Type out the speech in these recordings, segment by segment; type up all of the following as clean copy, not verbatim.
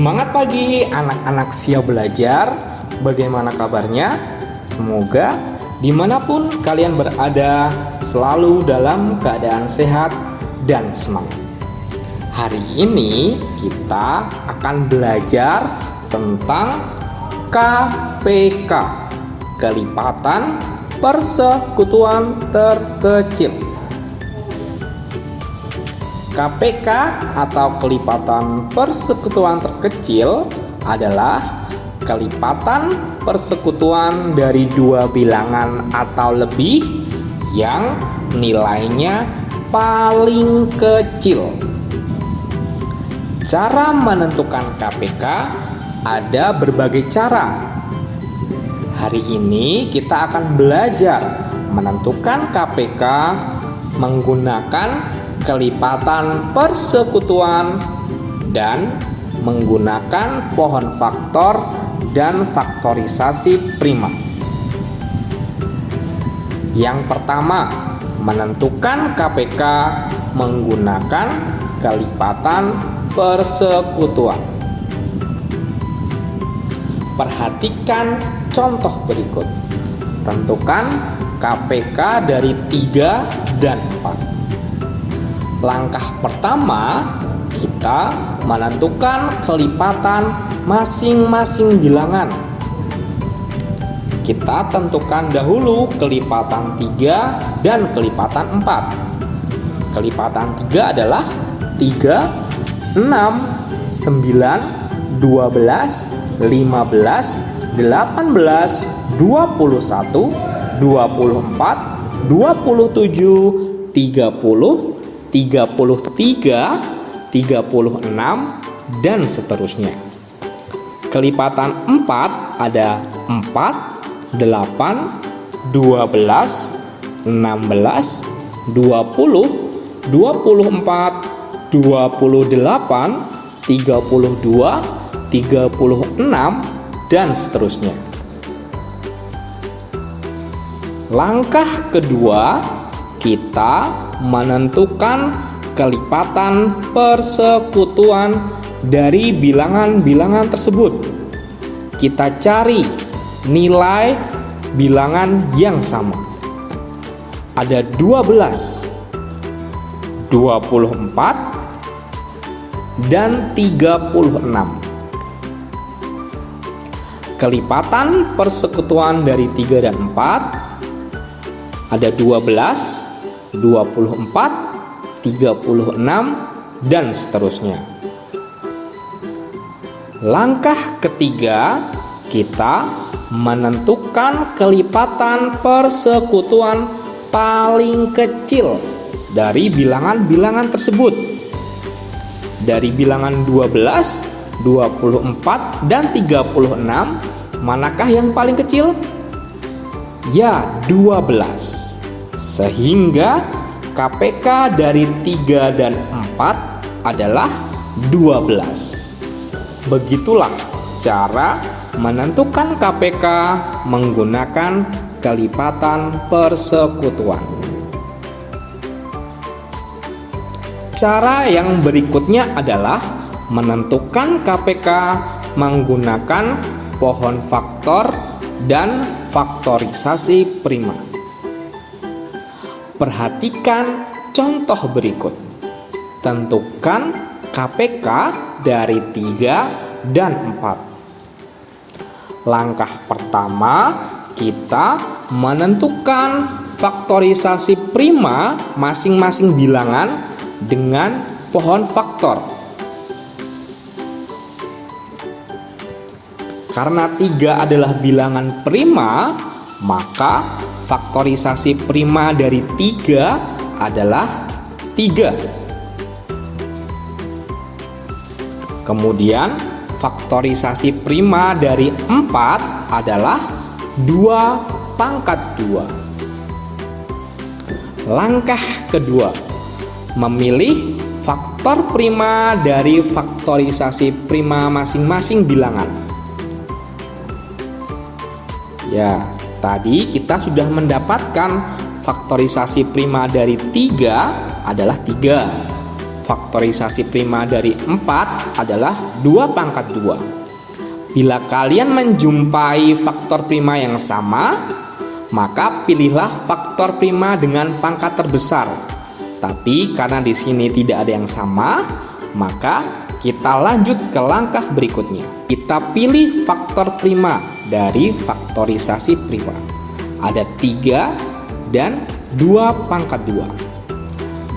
Semangat pagi anak-anak siap belajar. Bagaimana kabarnya? Semoga dimanapun kalian berada selalu dalam keadaan sehat dan semangat. Hari ini kita akan belajar tentang KPK, kelipatan persekutuan terkecil. KPK atau kelipatan persekutuan terkecil adalah kelipatan persekutuan dari dua bilangan atau lebih yang nilainya paling kecil. Cara menentukan KPK ada berbagai cara. Hari ini kita akan belajar menentukan KPK menggunakan kelipatan persekutuan dan menggunakan pohon faktor dan faktorisasi prima. Yang pertama, menentukan KPK menggunakan kelipatan persekutuan. Perhatikan contoh berikut. Tentukan KPK dari 3 dan 4. Langkah pertama, kita menentukan kelipatan masing-masing bilangan. Kita tentukan dahulu kelipatan 3 dan kelipatan 4. Kelipatan 3 adalah 3, 6, 9, 12, 15, 18, 21, 24, 27, 30, 33, 36, dan seterusnya. Kelipatan 4 ada 4, 8, 12, 16, 20, 24, 28, 32, 36, dan seterusnya. Langkah kedua, kita menentukan kelipatan persekutuan dari bilangan-bilangan tersebut. Kita cari nilai bilangan yang sama. Ada 12, 24, dan 36. Kelipatan persekutuan dari 3 dan 4 ada 12, 24, 36, dan seterusnya. Langkah ketiga, kita menentukan kelipatan persekutuan paling kecil dari bilangan-bilangan tersebut. Dari bilangan 12, 24, dan 36, manakah yang paling kecil? Ya, 12. Sehingga KPK dari 3 dan 4 adalah 12. Begitulah cara menentukan KPK menggunakan kelipatan persekutuan. Cara yang berikutnya adalah menentukan KPK menggunakan pohon faktor dan faktorisasi prima. Perhatikan contoh berikut. Tentukan KPK dari 3 dan 4. Langkah pertama, kita menentukan faktorisasi prima masing-masing bilangan dengan pohon faktor. Karena 3 adalah bilangan prima, maka faktorisasi prima dari 3 adalah 3. Kemudian faktorisasi prima dari 4 adalah 2 pangkat 2. Langkah kedua, memilih faktor prima dari faktorisasi prima masing-masing bilangan. Ya, tadi kita sudah mendapatkan faktorisasi prima dari 3 adalah 3. faktorisasi prima dari 4 adalah 2 pangkat 2. Bila kalian menjumpai faktor prima yang sama, maka pilihlah faktor prima dengan pangkat terbesar. Tapi karena di sini tidak ada yang sama, maka kita lanjut ke langkah berikutnya. Kita pilih faktor prima dari faktorisasi prima. Ada 3 dan 2 pangkat 2.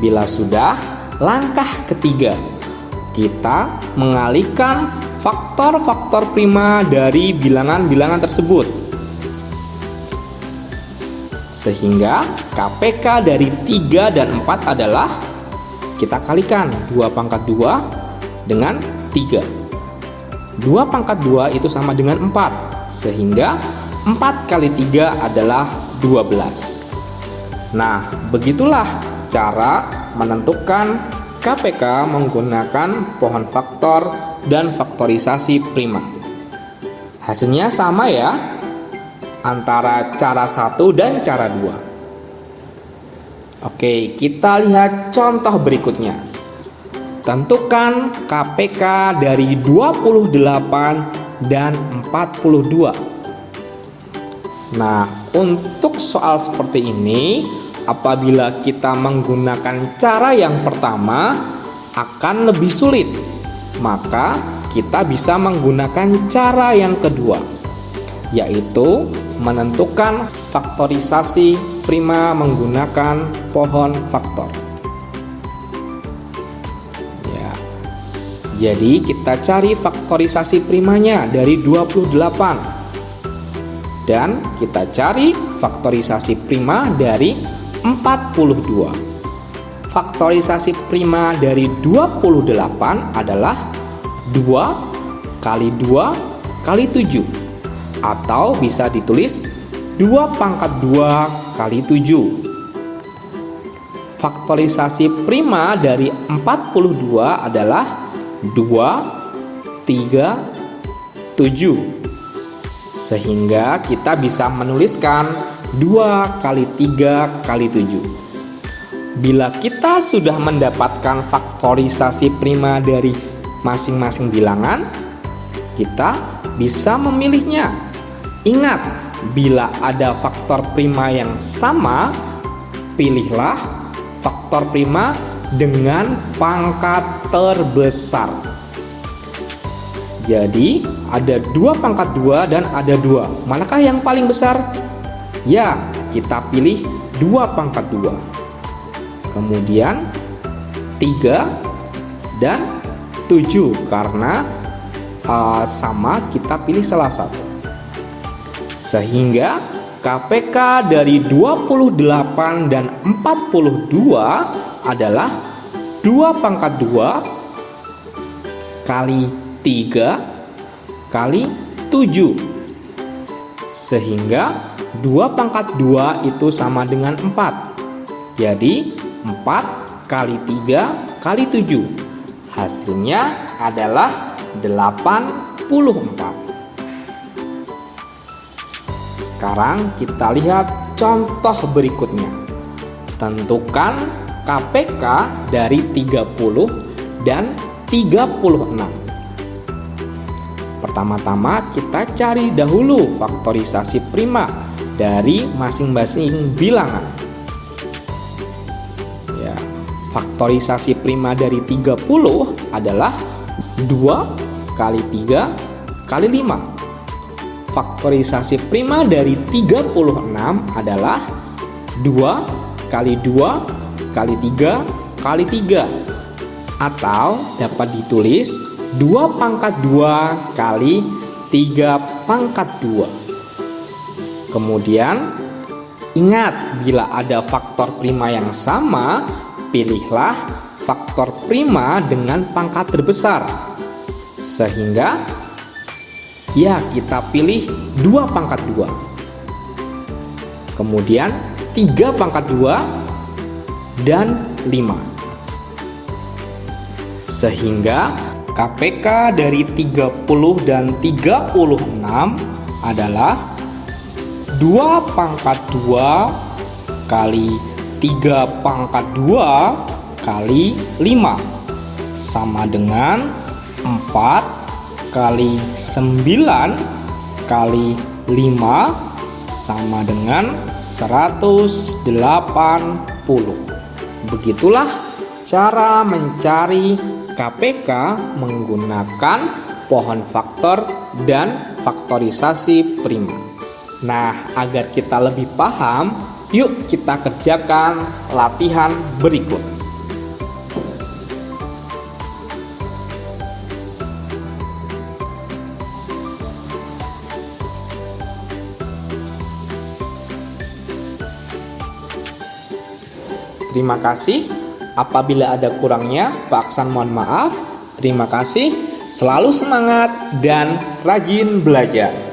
Bila sudah, langkah ketiga, kita mengalihkan faktor-faktor prima dari bilangan-bilangan tersebut. Sehingga KPK dari 3 dan 4 adalah, kita kalikan 2 pangkat 2 dengan 3. 2 pangkat 2 itu sama dengan 4. Sehingga 4 kali 3 adalah 12. Nah, begitulah cara menentukan KPK menggunakan pohon faktor dan faktorisasi prima. Hasilnya sama ya, antara cara 1 dan cara 2. Oke, kita lihat contoh berikutnya. Tentukan KPK dari 28 dan 42. Nah, untuk soal seperti ini, apabila kita menggunakan cara yang pertama akan lebih sulit, maka kita bisa menggunakan cara yang kedua, yaitu menentukan faktorisasi prima menggunakan pohon faktor. Ya. Jadi kita cari faktorisasi primanya dari 28 dan kita cari faktorisasi prima dari 42. Faktorisasi prima dari 28 adalah 2 kali 2 kali 7, atau bisa ditulis 2 pangkat 2 kali 7. Faktorisasi prima dari 42 adalah 2, 3, 7. Sehingga kita bisa menuliskan 2 kali 3 kali 7. Bila kita sudah mendapatkan faktorisasi prima dari masing-masing bilangan, kita bisa memilihnya. Ingat, bila ada faktor prima yang sama, pilihlah faktor prima dengan pangkat terbesar. Jadi ada 2 pangkat 2 dan ada 2. Manakah yang paling besar? Ya, kita pilih 2 pangkat 2. Kemudian 3 dan 7, karena sama, kita pilih salah satu. Sehingga KPK dari 28 dan 42 adalah 2 pangkat 2 kali 3 kali 7. Sehingga 2 pangkat 2 itu sama dengan 4. Jadi 4 kali 3 kali 7. Hasilnya adalah 84. Sekarang kita lihat contoh berikutnya. Tentukan KPK dari 30 dan 36. Pertama-tama kita cari dahulu faktorisasi prima dari masing-masing bilangan. Ya, faktorisasi prima dari 30 adalah 2 kali 3 kali 5. Faktorisasi prima dari 36 adalah 2 kali 2 kali 3 kali 3, atau dapat ditulis 2 pangkat 2 kali 3 pangkat 2. Kemudian ingat, bila ada faktor prima yang sama, pilihlah faktor prima dengan pangkat terbesar. Sehingga ya, kita pilih 2 pangkat 2. Kemudian 3 pangkat 2 dan 5. Sehingga KPK dari 30 dan 36 adalah 2 pangkat 2 kali 3 pangkat 2 kali 5. sama dengan 4 kali 9 kali 5 sama dengan 180. Begitulah cara mencari KPK menggunakan pohon faktor dan faktorisasi prima. Nah, agar kita lebih paham, yuk kita kerjakan latihan berikut. Terima kasih. Apabila ada kurangnya, Pak Aksan mohon maaf. Terima kasih. Selalu semangat dan rajin belajar.